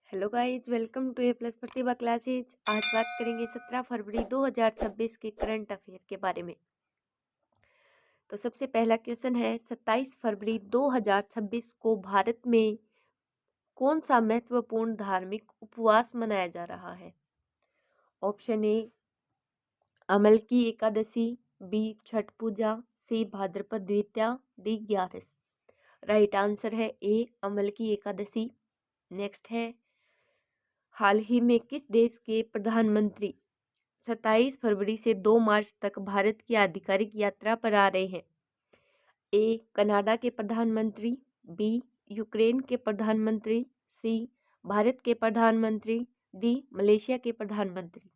Hello guys, welcome to A plus Pratibha classes. आज बात करेंगे 17 फरवरी 2026 के करंट अफेयर के बारे में। तो सबसे पहला क्वेश्चन है, 27 फरवरी 2026 को भारत में कौन सा महत्वपूर्ण धार्मिक उपवास मनाया जा रहा है? ऑप्शन ए अमल की एकादशी, बी छठ पूजा, सी भाद्रपद द्वितीया, डी ग्यारस। राइट आंसर है ए अमल की एकादशी। नेक्स्ट है, हाल ही में किस देश के प्रधानमंत्री 27 फरवरी से 2 मार्च तक भारत की आधिकारिक यात्रा पर आ रहे हैं? ए कनाडा के प्रधानमंत्री, बी यूक्रेन के प्रधानमंत्री, सी भारत के प्रधानमंत्री, डी मलेशिया के प्रधानमंत्री।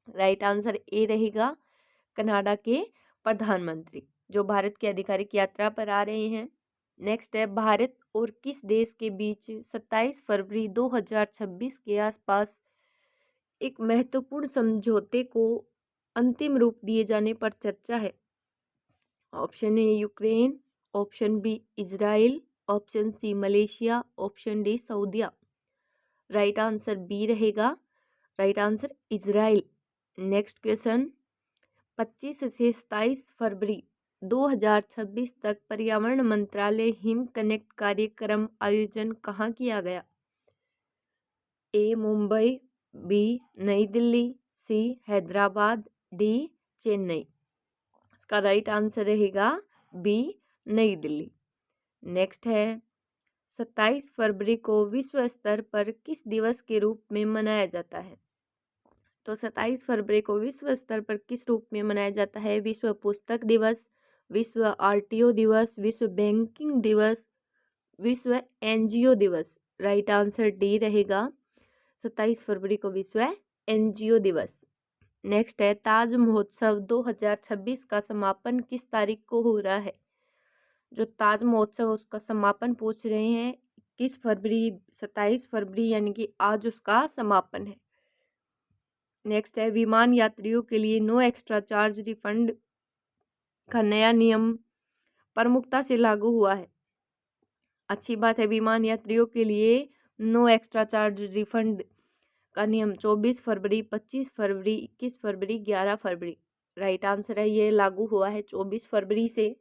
राइट आंसर ए रहेगा कनाडा के प्रधानमंत्री, जो भारत की आधिकारिक यात्रा पर आ रहे हैं। नेक्स्ट है, भारत और किस देश के बीच 27 फरवरी 2026 के आसपास एक महत्वपूर्ण समझौते को अंतिम रूप दिए जाने पर चर्चा है? Option A Ukraine, option B Israel, option C Malaysia, option D Saudi. Right answer B रहेगा। Right answer Israel. Next question, 25 से 27 फरवरी 2026 तक पर्यावरण मंत्रालय हिम कनेक्ट कार्यक्रम आयोजन कहाँ किया गया? ए मुंबई, बी नई दिल्ली, सी हैदराबाद, डी चेन्नई। इसका राइट आंसर रहेगा बी नई दिल्ली। नेक्स्ट है, 27 फरवरी को विश्व स्तर पर किस दिवस के रूप में मनाया जाता है? तो 27 फरवरी को विश्व स्तर पर किस रूप में मनाया जाता है? विश्व पुस्तक दिवस, विश्व आरटीओ दिवस, विश्व बैंकिंग दिवस, विश्व एनजीओ दिवस। राइट आंसर डी रहेगा। 27 फरवरी को विश्व एनजीओ दिवस। नेक्स्ट है, ताज महोत्सव 2026 का समापन किस तारीख को हो रहा है? जो ताज महोत्सव उसका समापन पूछ रहे हैं, 21 फरवरी, 27 फरवरी यानी कि आज उसका समापन है। नेक्स्ट है, विमान यात्रियों के लिए नो एक्स्ट्रा चार्ज रिफंड का नया नियम प्रमुखता से लागू हुआ है। अच्छी बात है, विमान यात्रियों के लिए नो एक्स्ट्रा चार्ज रिफंड का नियम 24 फरवरी, 25 फरवरी, 21 फरवरी, 11 फरवरी। राइट आंसर है ये लागू हुआ है 24 फरवरी से।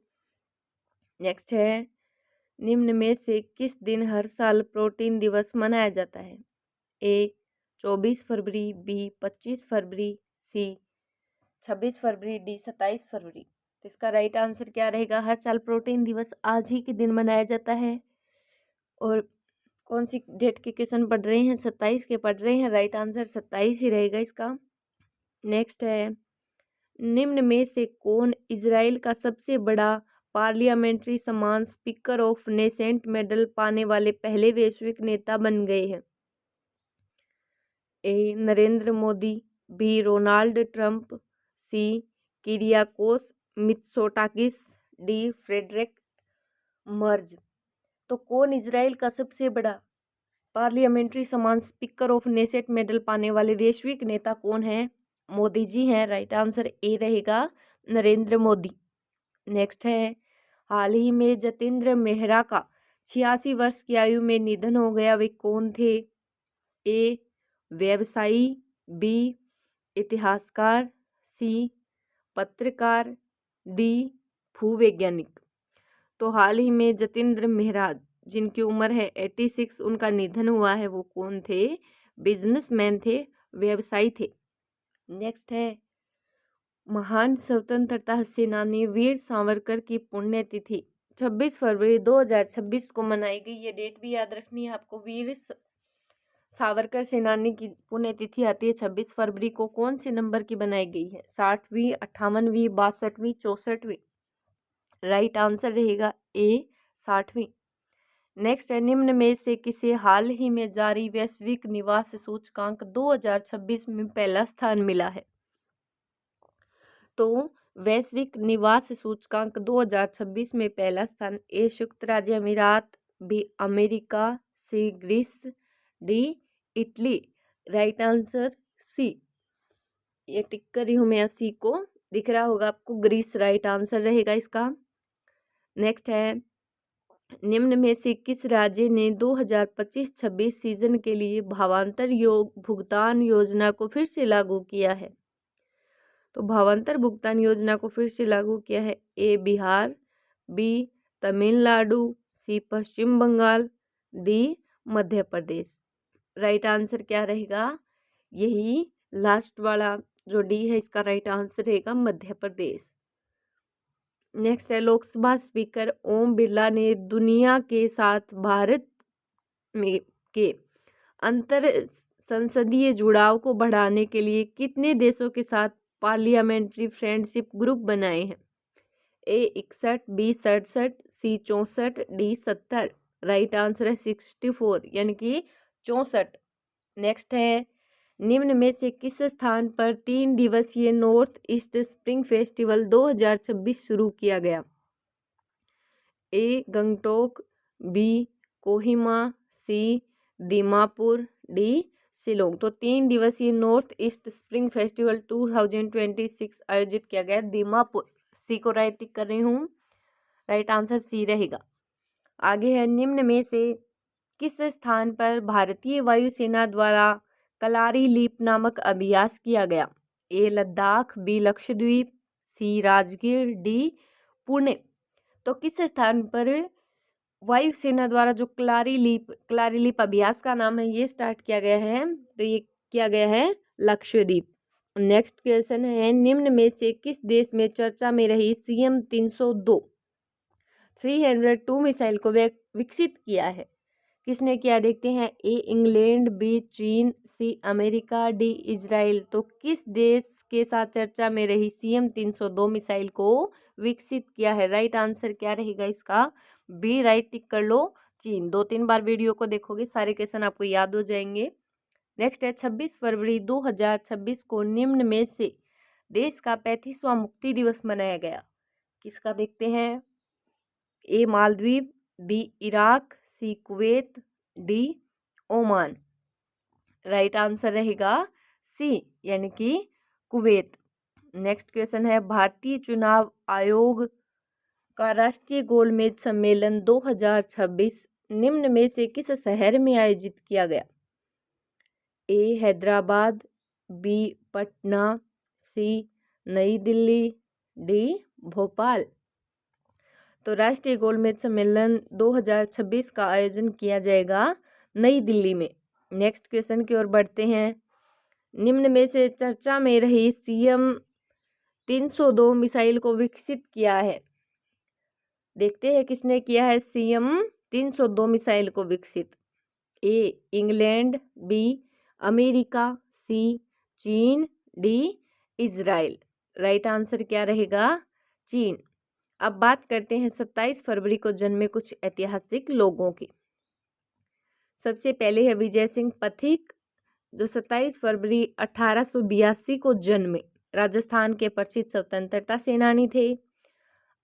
नेक्स्ट है, निम्न में से किस दिन हर साल प्रोटीन दिवस मनाया जाता है? ए 24 फरवरी, बी 25 फरवरी, सी 26 फरवरी, डी 27 फरवरी। तो इसका राइट आंसर क्या रहेगा? हर साल प्रोटीन दिवस आज ही के दिन मनाया जाता है। और कौन सी डेट के क्वेश्चन पढ़ रहे हैं? 27 के पढ़ रहे हैं। राइट आंसर 27 ही रहेगा इसका। नेक्स्ट है, निम्न में से कौन इजराइल का सबसे बड़ा पार्लियामेंट्री सम्मान स्पीकर ऑफ नेसेंट मेडल पाने वाले पहले वैश्विक नेता बन गए हैं? A Narendra Modi, B Ronald Trump, C Kyriakos Mitsotakis, D Friedrich Merz. तो कौन इजराइल का सबसे बड़ा पार्लियामेंट्री सम्मान स्पीकर ऑफ नेसेट मेडल पाने वाले वैश्विक नेता कौन है? मोदी जी हैं। राइट आंसर ए रहेगा, नरेंद्र मोदी। नेक्स्ट है, हाल ही में जतेंद्र मेहरा का 86 वर्ष की आयु में निधन हो गया, वे कौन थे? ए व्यवसायी, बी इतिहासकार, सी पत्रकार, डी भूवैज्ञानिक। तो हाल ही में जतेंद्र मेहरा, जिनकी उम्र है 86, उनका निधन हुआ है। वो कौन थे? बिजनेसमैन थे, व्यवसायी थे। नेक्स्ट है, महान स्वतंत्रता सेनानी वीर सावरकर की पुण्यतिथि 26 फरवरी 2026 को मनाई गई। ये डेट भी याद रखनी है आपको। वीर सावरकर सेनानी की पुण्यतिथि आती है 26 फरवरी को। कौन से नंबर की बनाई गई है? 60वीं, 58वीं, 62वीं, 64वीं। राइट आंसर रहेगा ए 60वीं। नेक्स्ट है, निम्न में से किसे हाल ही में जारी वैश्विक निवास सूचकांक 2026 में पहला स्थान मिला है? तो वैश्विक निवास सूचकांक 2026 में पहला स्थान ए संयुक्त राज्य अमीरात, B America, C Greece, D Italy. Right answer C. ये टिक कर रही हूँ मैं, सी को दिख रहा होगा आपको, ग्रीस राइट आंसर रहेगा इसका। नेक्स्ट है, निम्न में से किस राज्य ने 2025-26 सीजन के लिए भावांतर भुगतान योजना को फिर से लागू किया है? तो भावांतर भुगतान योजना को फिर से लागू किया है। ए बिहार, बी तमिलनाडु, सी पश्चिम Bengal, D Madhya Pradesh. Right answer क्या रहेगा? यही लास्ट वाला जो डी है, इसका राइट आंसर रहेगा मध्य प्रदेश। नेक्स्ट है, लोकसभा स्पीकर ओम बिरला ने दुनिया के साथ भारत में के अंतर संसदीय जुड़ाव को बढ़ाने के लिए कितने देशों के साथ पार्लियामेंट्री फ्रेंडशिप ग्रुप बनाए हैं? ए 61, बी 67, सी 64, डी 70। राइट आंसर है 64 यानी कि 64। नेक्स्ट है, निम्न में से किस स्थान पर 3 दिवसीय नॉर्थ ईस्ट स्प्रिंग फेस्टिवल 2026 शुरू किया गया? ए गंगटोक, बी कोहिमा, सी दीमापुर, डी शिलोंग। तो 3 दिवसीय नॉर्थ ईस्ट स्प्रिंग फेस्टिवल 2026 आयोजित किया गया दीमापुर। सी को राइट टिक कर रही हूँ, राइट आंसर सी रहेगा। आगे है, निम्न में से किस स्थान पर भारतीय वायुसेना द्वारा कलारी लीप नामक अभ्यास किया गया? ए लद्दाख, बी लक्षद्वीप, सी राजगीर, डी पुणे। तो किस स्थान पर वायुसेना द्वारा जो कलारी लीप अभ्यास का नाम है ये स्टार्ट किया गया है? तो ये किया गया है लक्षद्वीप। नेक्स्ट क्वेश्चन है, निम्न में से किस देश में चर्चा में रही CM 302 मिसाइल को विकसित किया है? किसने किया? देखते हैं। ए इंग्लैंड, बी चीन, सी अमेरिका, डी इजराइल। तो किस देश के साथ चर्चा में रही CM 302 मिसाइल को विकसित किया है? राइट आंसर क्या रहेगा इसका? बी राइट टिक कर लो, चीन। 2-3 बार वीडियो को देखोगे सारे क्वेश्चन आपको याद हो जाएंगे। नेक्स्ट है, 26 फरवरी 2026 को निम्न में से देश का 35वां मुक्ति दिवस मनाया गया। किसका? देखते हैं। A Maldives, B Iraq, C Kuwait, D Oman. Right answer रहेगा सी यानी कि कुवैत। नेक्स्ट क्वेश्चन है, भारतीय चुनाव आयोग का राष्ट्रीय गोलमेज सम्मेलन 2026 निम्न में से किस शहर में आयोजित किया गया? ए हैदराबाद, बी पटना, सी नई दिल्ली, डी भोपाल। तो राष्ट्रीय गोलमेज सम्मेलन 2026 का आयोजन किया जाएगा नई दिल्ली में। नेक्स्ट क्वेश्चन की ओर बढ़ते हैं, निम्न में से चर्चा में रही CM 302 मिसाइल को विकसित किया है। देखते हैं किसने किया है CM 302 मिसाइल को विकसित। ए इंग्लैंड, बी अमेरिका, सी चीन, डी इजराइल। राइट आंसर क्या रहेगा? चीन। अब बात करते हैं 27 फरवरी को जन्मे कुछ ऐतिहासिक लोगों की। सबसे पहले है विजय सिंह पथिक, जो 27 फरवरी 1882 को जन्मे, राजस्थान के प्रसिद्ध स्वतंत्रता सेनानी थे।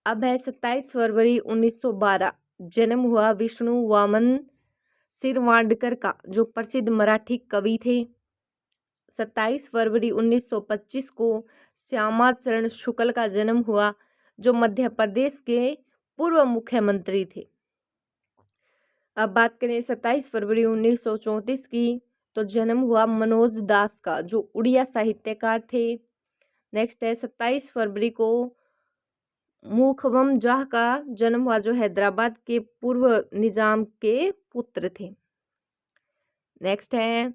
अब है 27 फरवरी 1912 जन्म हुआ विष्णु वामन शिरवाडकर का, जो प्रसिद्ध मराठी कवि थे। 27 फरवरी 1925 को श्यामाचरण शुक्ल का जन्म हुआ, जो मध्य प्रदेश के पूर्व मुख्यमंत्री थे। अब बात करें 27 फरवरी 1934 की, तो जन्म हुआ मनोज दास का, जो उड़िया साहित्यकार थे। नेक्स्ट है 27 फरवरी को मुखबम जाह का जन्म हुआ, जो हैदराबाद के पूर्व निजाम के पुत्र थे। नेक्स्ट है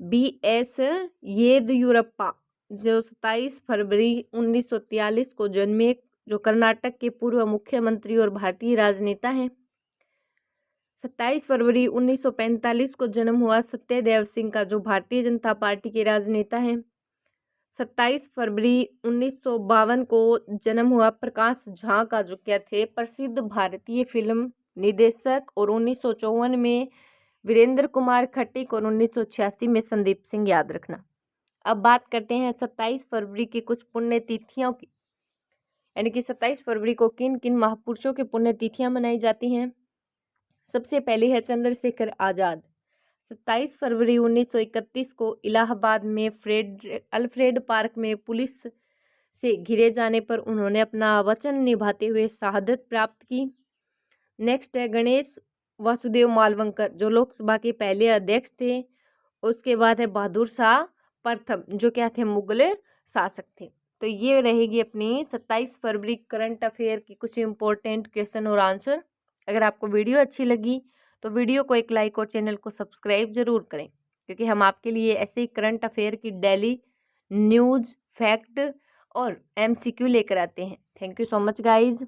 BS येदियुरप्पा, जो 27 फरवरी 1943 को जन्मे, जो कर्नाटक के पूर्व मुख्यमंत्री और भारतीय राजनेता हैं। 27 फरवरी 1945 को जन्म हुआ सत्यदेव सिंह का, जो भारतीय जनता पार्टी के राजनेता हैं। 27 फरवरी 1952 को जन्म हुआ प्रकाश झा का, जो क्या थे? प्रसिद्ध भारतीय फिल्म निर्देशक। और 1954 में वीरेंद्र कुमार खट्टिक और 1986 में संदीप सिंह, याद रखना। अब बात करते हैं 27 फरवरी की कुछ पुण्यतिथियों की, यानी कि 27 फरवरी को किन किन महापुरुषों की पुण्यतिथियां मनाई जाती हैं। सबसे पहले है चंद्रशेखर आज़ाद। 27 फरवरी 1931 को इलाहाबाद में अल्फ्रेड पार्क में पुलिस से घिरे जाने पर उन्होंने अपना वचन निभाते हुए शहादत प्राप्त की। नेक्स्ट है गणेश वासुदेव मालवंकर, जो लोकसभा के पहले अध्यक्ष थे। उसके बाद है बहादुर शाह प्रथम, जो क्या थे, मुगल शासक थे। तो ये रहेगी अपनी 27 फरवरी करंट अफेयर की कुछ इंपॉर्टेंट क्वेश्चन और आंसर। अगर आपको वीडियो अच्छी लगी तो वीडियो को एक लाइक और चैनल को सब्सक्राइब जरूर करें, क्योंकि हम आपके लिए ऐसे ही करंट अफेयर की डेली न्यूज़, फैक्ट और MCQ लेकर आते हैं। Thank you so much guys.